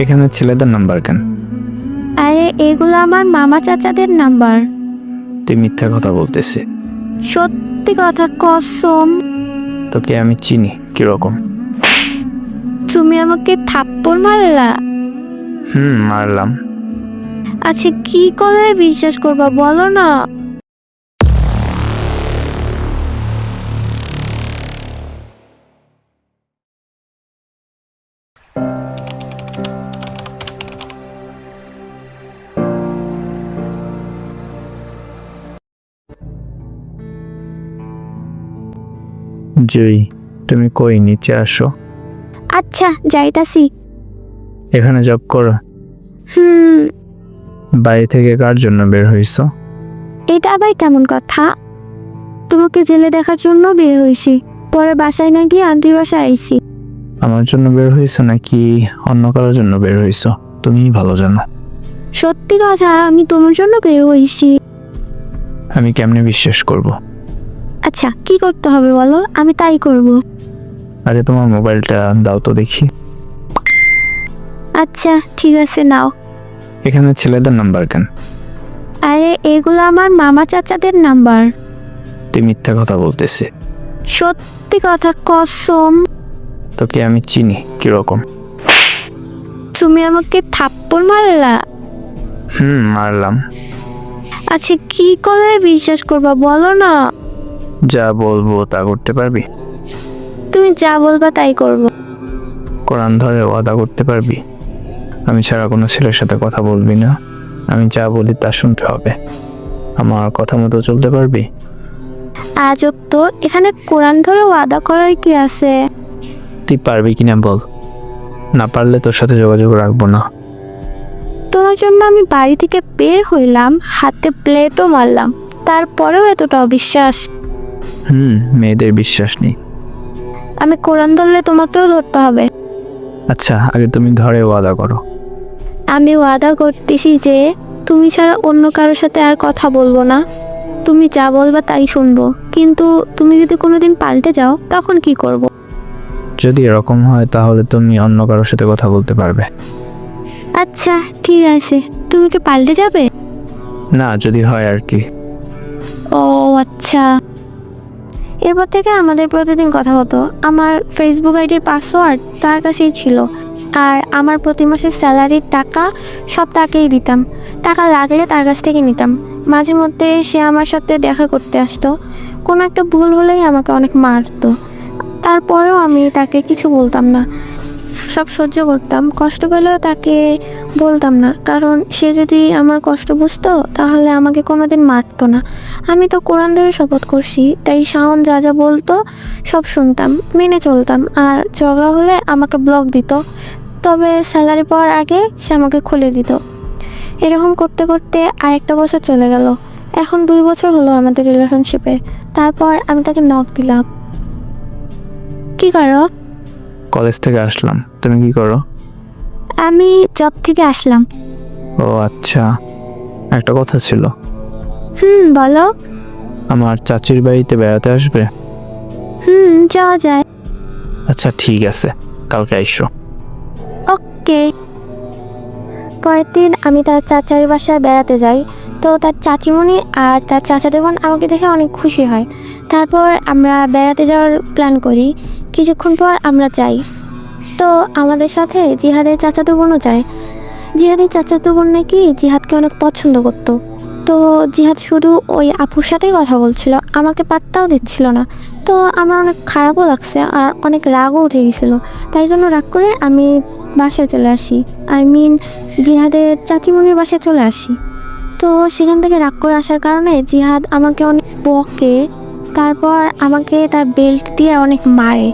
এখানে ছেলেদের নাম্বার কেন? আরে এগুলো আমার মামা চাচাদের নাম্বার। তুই মিথ্যা কথা বলতেছিস। সত্যি কথা কসম। তোকে আমি চিনি কিরকম। তুমি আমাকে থাপ্পড় মারলা? মারলাম। আচ্ছা কি করে বিশ্বাস করবা বলো না। জয়ী, তুমি কই নিচে আসো। আচ্ছা যাইতাছি। এখানে জব করো? হুম। বাড়ি থেকে কার জন্য বের হইছো? এটা আবার কেমন কথা? তোমাকে জেলে দেখার জন্য বের হয়েছি, পরে বাসায় না গিয়ে আন্টির বাসায় আইছি। আমার জন্য বের হইছো নাকি অন্য কারোর জন্য বের হইছো তুমিই ভালো জানো। সত্যি কথা, আমি তোমার জন্য বের হয়েছি। আমি কেমনে বিশ্বাস করব? আচ্ছা কি করতে হবে বলো, আমি তাই করব। আরে তোমার মোবাইলটা দাও তো দেখি। আচ্ছা ঠিক আছে নাও। এখানে ছেলেদের নাম্বার কেন? আরে এগুলো আমার মামা চাচাদের নাম্বার। তুই মিথ্যা কথা বলতেছিস। সত্যি কথা কসম। তোকে আমি চিনি কিরকম। তুমি আমাকে থাপ্পড় মারলা? মারলাম। আচ্ছা কি করে বিশ্বাস করবা বলো না। যা বলবো তা করতে পারবি? তুমি যা বলবা তাই করব। কোরআন ধরে ওয়াদা করতে পারবি আমি ছাড়া কোনো ছেলের সাথে কথা বলবি না? আমি যা বলি তা শুনতে হবে। আমার কথা মতো চলতে পারবি? আজব তো, এখানে কোরআন ধরে ওয়াদা করার কি আছে? তুই পারবি কিনা বল, না পারলে তোর সাথে যোগাযোগ রাখবো না। তোমার জন্য আমি বাড়ি থেকে বের হইলাম, হাতে প্লেটও মারলাম, তারপরেও এতটা অবিশ্বাস। মেয়েদের বিশ্বাস নেই। আমি কোরআন ধরলে তোমাকেও ধরতে হবে। আচ্ছা আগে তুমি ধরে ওয়াদা করো। আমি ওয়াদা করতেছি যে তুমি ছাড়া অন্য কারোর সাথে আর কথা বলবো না। তুমি যা বলবা তাই শুনবো, কিন্তু তুমি যদি কোনোদিন পাল্টে যাও তখন কি করব? যদি এরকম হয় তাহলে তুমি অন্য কারোর সাথে কথা বলতে পারবে। আচ্ছা ঠিক আছে, তুমি কি পাল্টে যাবে? না, যদি হয় আর কি। ও আচ্ছা। এরপর থেকে আমাদের প্রতিদিন কথা হতো। আমার ফেসবুক আইডির পাসওয়ার্ড তার কাছেই ছিল, আর আমার প্রতি মাসের স্যালারির টাকা সব তাকেই দিতাম। টাকা লাগলে তার কাছ থেকে নিতাম। মাঝে মধ্যে সে আমার সাথে দেখা করতে আসতো, কোনো একটা ভুল হলেই আমাকে অনেক মারতো। তারপরেও আমি তাকে কিছু বলতাম না, সব সহ্য করতাম। কষ্ট পেলেও তাকে বলতাম না, কারণ সে যদি আমার কষ্ট বুঝতো তাহলে আমাকে কোনোদিন মারতো না। আমি তো কোরআন ধরে শপথ করছি, তাই শাওন যা যা বলতো সব শুনতাম, মেনে চলতাম। আর ঝগড়া হলে আমাকে ব্লক দিত, তবে স্যালারি পাওয়ার আগে সে আমাকে খুলে দিত। এরকম করতে করতে আরেকটা বছর চলে গেল। এখন 2 বছর হলো আমাদের রিলেশনশিপে। তারপর আমি তাকে নক দিলাম। কি করো? কলেজ থেকে আসলাম, তুমি কি করো? আমি জব থেকে আসলাম। ও আচ্ছা, একটা কথা ছিল। বলো। আমার চাচির বাড়িতে বেড়াতে আসবে? যাওয়া যায়। আচ্ছা ঠিক আছে, কালকে আইসো। ওকে। পরের দিন আমি তার চাচার বাসায় বেড়াতে যাই। তো তার চাচিমণি আর তার চাচাতো বোন আমাকে দেখে অনেক খুশি হয়। তারপর আমরা বেড়াতে যাওয়ার প্ল্যান করি। কিছুক্ষণ পর আমরা যাই, তো আমাদের সাথে জিহাদের চাচাতো বোনও যায়। জিহাদের চাচাতো বোন নাকি জিহাদকে অনেক পছন্দ করতো। তো জিহাদ শুধু ওই আপুর সাথেই কথা বলছিল, আমাকে পাত্তাও দিচ্ছিল না। তো আমার অনেক খারাপও লাগছে আর অনেক রাগও উঠে গেছিলো। তাই জন্য রাগ করে আমি বাসায় চলে আসি, জিহাদের চাচিমণির বাসায় চলে আসি। তো সেখান থেকে রাগ করে আসার কারণে জিহাদ আমাকে অনেক বকে, তারপর আমাকে তার বেল্ট দিয়ে অনেক মারে।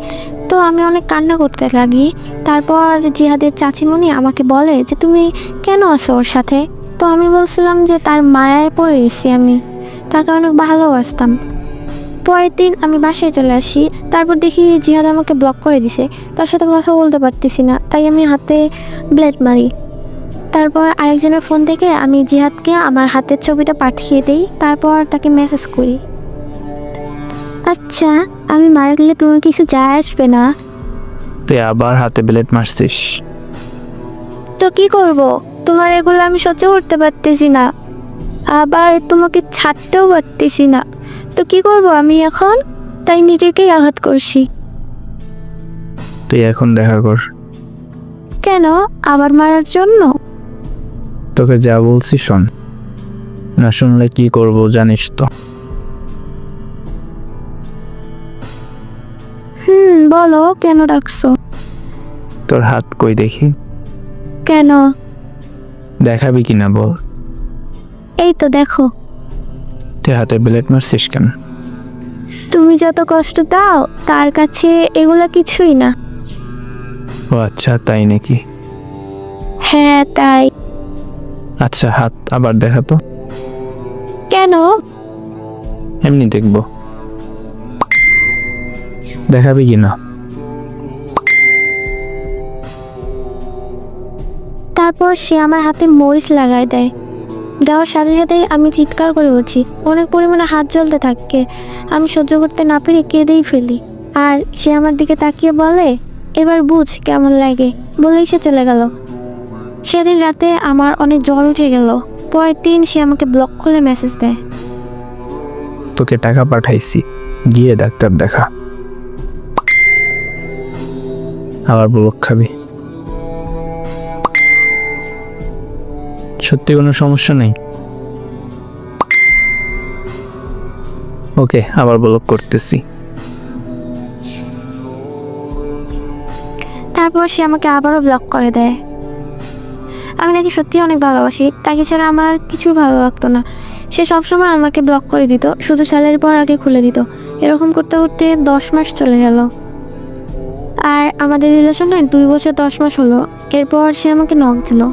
তো আমি অনেক কান্না করতে লাগি। তারপর জিহাদের চাচিমণি আমাকে বলে যে তুমি কেন আসো ওর সাথে? তো আমি বলছিলাম যে তার মায়ায় পড়ে গেছি, আমি তাকে অনেক ভালোবাসতাম। পরের দিন আমি বাসায় চলে আসি। তারপর দেখি জিহাদ আমাকে ব্লক করে দিছে, তার সাথে কথা বলতে পারতেছি না, তাই আমি হাতে ব্লেড মারি। তারপর আরেকজনের ফোন থেকে আমি জিহাদকে আমার হাতের ছবিটা পাঠিয়ে দিই, তারপর তাকে মেসেজ করি। আচ্ছা আমি মারা গেলে তোমার কিছু যায় আসবে না? তুই আবার হাতে ব্লেড মারছিস? তো কি করব, তোমার এগুলো আমি সহ্য করতে পারতেছি না, আবার তোমাকে ছাড়তেও পারতেছি না। তো কি করব আমি এখন? তাই নিজেকেই আঘাত করছি। তুই এখন দেখা কর। কেন? আবার মারার জন্য? তোকে যা বলছি শোন, না শুনলে কি করব জানিস তো। বলো, কেন ডাকছো? তোর হাত কই দেখি। কেন? দেখাবি কিনা বল। এই তো দেখো। তুই হাতে ব্লেড মারছিস কেন? তুমি যত কষ্ট দাও তার কাছে এগুলা কিছুই না। ও আচ্ছা, তাই নাকি? হ্যাঁ তাই। আচ্ছা, হাত আবার দেখা তো। কেন? এমনি দেখবো। দেখাবি কিনা? তারপর সে আমার হাতে মরিচ লাগায় দেয়। দেওয়ার সাথে সাথেই আমি চিৎকার করে উঠি, অনেক পরিমাণে হাত জ্বলতে থাকে। আমি সহ্য করতে না পেরে কেঁদেই ফেলি। আর সে আমার দিকে তাকিয়ে বলে, এবার বুঝ কেমন লাগে, বলেই সে চলে গেল। সেদিন রাতে আমার অনেক জ্বর উঠে গেল। পরের দিন সে আমাকে ব্লক খুলে মেসেজ দেয়। তোকে টাকা পাঠাইছি, গিয়ে ডাক্তার দেখা। আবার ব্লক খাবি? সত্যি কোনো সমস্যা নেই? ওকে, আবার ব্লক করতেছি। তারপর সে আমাকে আবারও ব্লক করে দেয়। আমি নাকি সত্যি অনেক ভালোবাসি, তাকে ছাড়া আমার কিছু ভালো লাগতো না। সে সবসময় আমাকে ব্লক করে দিত, শুধু স্যালারি পাওয়ার আগে খুলে দিত। এরকম করতে করতে 10 মাস চলে গেল। আর আমাদের রিলেশনে 2 বছর 10 মাস হলো। এরপর সে আমাকে নক দিল।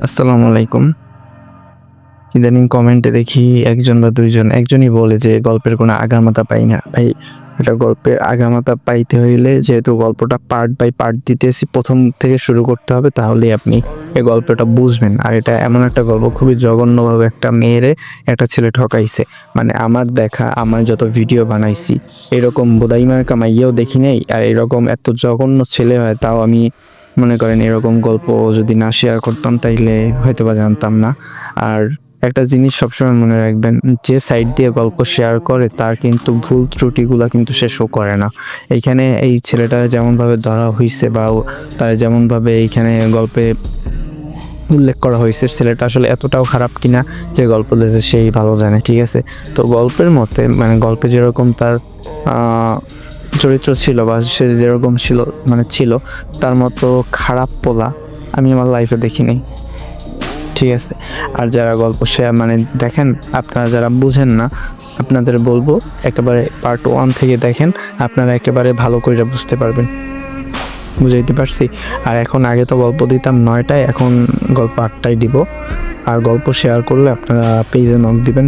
আসসালামু আলাইকুম। ইদানিং কমেন্টে দেখি একজন বা দুইজন, একজনই বলে যে গল্পের কোনো আগামাতা পাই না। ভাই, এটা গল্পের আগামাতা পাইতে হইলে যেহেতু গল্পটা পার্ট বাই পার্ট দিতেছি, প্রথম থেকে শুরু করতে হবে, তাহলেই আপনি এই গল্পটা বুঝবেন। আর এটা এমন একটা গল্প, খুবই জঘন্যভাবে একটা মেয়েরে একটা ছেলে ঠকাইছে। মানে আমার দেখা, আমার যত ভিডিও বানাইছি, এরকম বোদাইমার কামাইয়েও দেখি নাই। আর এরকম এত জঘন্য ছেলে হয়, তাও আমি মনে করেন এরকম গল্প যদি না শেয়ার করতাম তাইলে হয়তো বা জানতাম না। আর একটা জিনিস সবসময় মনে রাখবেন, যে সাইড দিয়ে গল্প শেয়ার করে তার কিন্তু ভুল ত্রুটিগুলা কিন্তু সে শো করে না। এইখানে এই ছেলেটা যেমনভাবে ধরা হয়েছে বা তার যেমনভাবে এইখানে গল্পে উল্লেখ করা হয়েছে, ছেলেটা আসলে এতটাও খারাপ কিনা যে গল্প দিয়েছে সেই ভালো জানে, ঠিক আছে? তো গল্পের মতে, মানে গল্পে যেরকম তার চরিত্র ছিল বা সে যেরকম ছিল তার মতো খারাপ পোলা আমি আমার লাইফে দেখিনি, ঠিক আছে? আর যারা গল্প শেয়ার দেখেন, আপনারা যারা বুঝেন না, আপনাদের বলবো একেবারে পার্ট 1 থেকে দেখেন, আপনারা একেবারে ভালো করে বুঝতে পারবেন। বুঝাইতে পারছি? আর এখন আগে তো গল্প দিতাম 9টায়, এখন গল্প 8টায় দিব। আর গল্প শেয়ার করলে আপনারা পেজে নক দিবেন,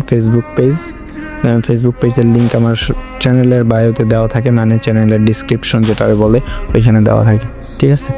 ফেসবুক পেজের লিঙ্ক আমার চ্যানেলের বায়োতে দেওয়া থাকে, মানে চ্যানেলের ডিসক্রিপশন যেটা বলে ওইখানে দেওয়া থাকে, ঠিক আছে?